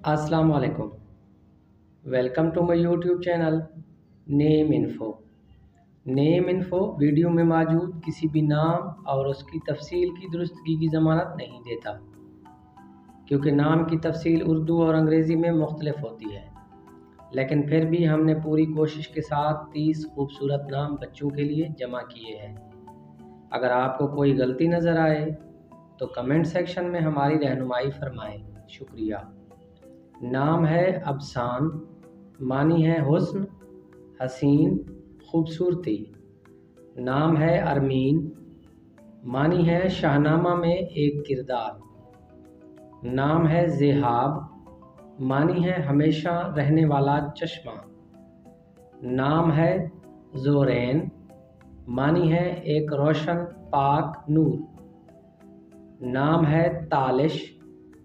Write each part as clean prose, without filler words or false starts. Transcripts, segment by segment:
السلام علیکم، welcome to my YouTube channel name info. Name info video میں موجود کسی بھی نام اور اس کی تفصیل کی درستگی کی ضمانت نہیں دیتا، کیونکہ نام کی تفصیل اردو اور انگریزی میں مختلف ہوتی ہے، لیکن پھر بھی ہم نے پوری کوشش کے ساتھ 30 خوبصورت نام بچوں کے لیے جمع کیے ہیں۔ اگر آپ کو کوئی غلطی نظر آئے تو کمنٹ سیکشن میں ہماری رہنمائی فرمائیں۔ شکریہ۔ نام ہے ابسان، معنی ہے حسن، حسین، خوبصورتی۔ نام ہے ارمین، معنی ہے شاہنامہ میں ایک کردار۔ نام ہے ذہاب، معنی ہے ہمیشہ رہنے والا چشمہ۔ نام ہے زورین، معنی ہے ایک روشن پاک نور۔ نام ہے تالش،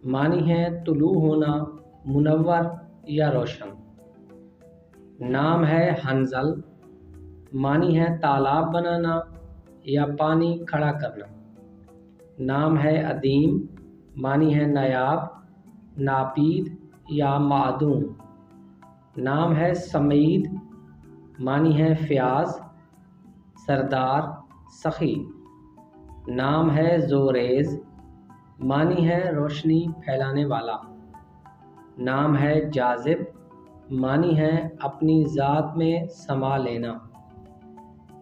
معنی ہے طلوع ہونا، منور یا روشن۔ نام ہے حنظل، معنی ہے تالاب بنانا یا پانی کھڑا کرنا۔ نام ہے عدیم، معنی ہے نایاب، ناپید یا معدوم۔ نام ہے سمید، معنی ہے فیاض، سردار، سخی۔ نام ہے زوریز، معنی ہے روشنی پھیلانے والا۔ نام ہے جاذب، معنی ہے اپنی ذات میں سما لینا۔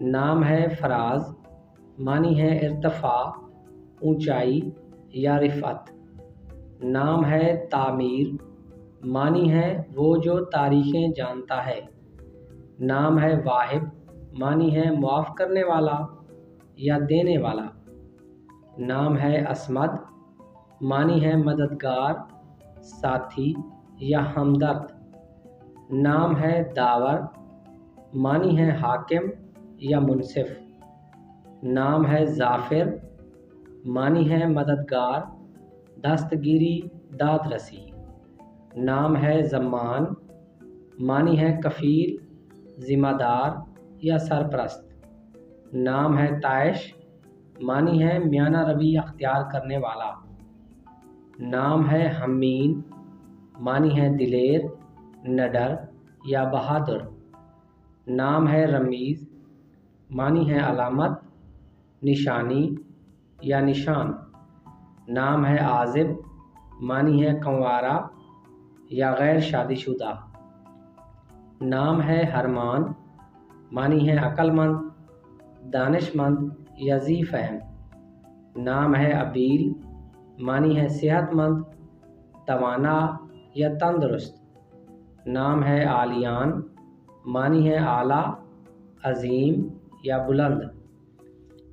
نام ہے فراز، معنی ہے ارتفاع، اونچائی یا رفعت۔ نام ہے تعمیر، معنی ہے وہ جو تاریخیں جانتا ہے۔ نام ہے واہب، معنی ہے معاف کرنے والا یا دینے والا۔ نام ہے اصمد، معنی ہے مددگار، ساتھی یا ہمدرد۔ نام ہے داور، معنی ہے حاکم یا منصف۔ نام ہے ظافر، معنی ہے مددگار، دستگیری، داد رسی۔ نام ہے ضمان، معنی ہے کفیل، ذمہ دار یا سرپرست۔ نام ہے طائش، معنی ہے میانہ روی اختیار کرنے والا۔ نام ہے حمین، معنی ہے دلیر، نڈر یا بہادر۔ نام ہے رمیز، معنی ہے علامت، نشانی یا نشان۔ نام ہے عازب، معنی ہے کنوارا یا غیر شادی شدہ۔ نام ہے حرمان، معنی ہے عقل مند، دانش مند یا ذی فہم۔ نام ہے ابیل، معنی ہے صحت مند، توانا یا تندرست۔ نام ہے عالیان، معنی ہے اعلیٰ، عظیم یا بلند۔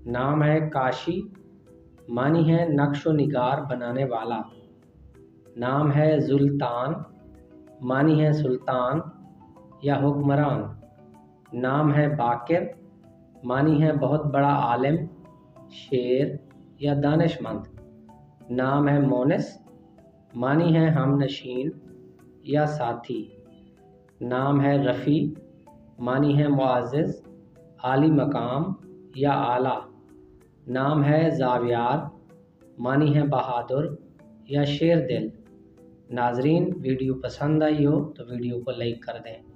نام ہے کاشی، معنی ہے نقش و نگار بنانے والا۔ نام ہے ذوالطان، معنی ہے سلطان یا حکمران۔ نام ہے باقر، معنی ہے بہت بڑا عالم، شیر یا دانش مند۔ نام ہے مونس، معنی ہے ہم نشین یا ساتھی۔ نام ہے رفیع، معنی ہے معزز، عالی مقام یا اعلیٰ۔ نام ہے زاویار، معنی ہے بہادر یا شیر دل۔ ناظرین، ویڈیو پسند آئی ہو تو ویڈیو کو لائک کر دیں۔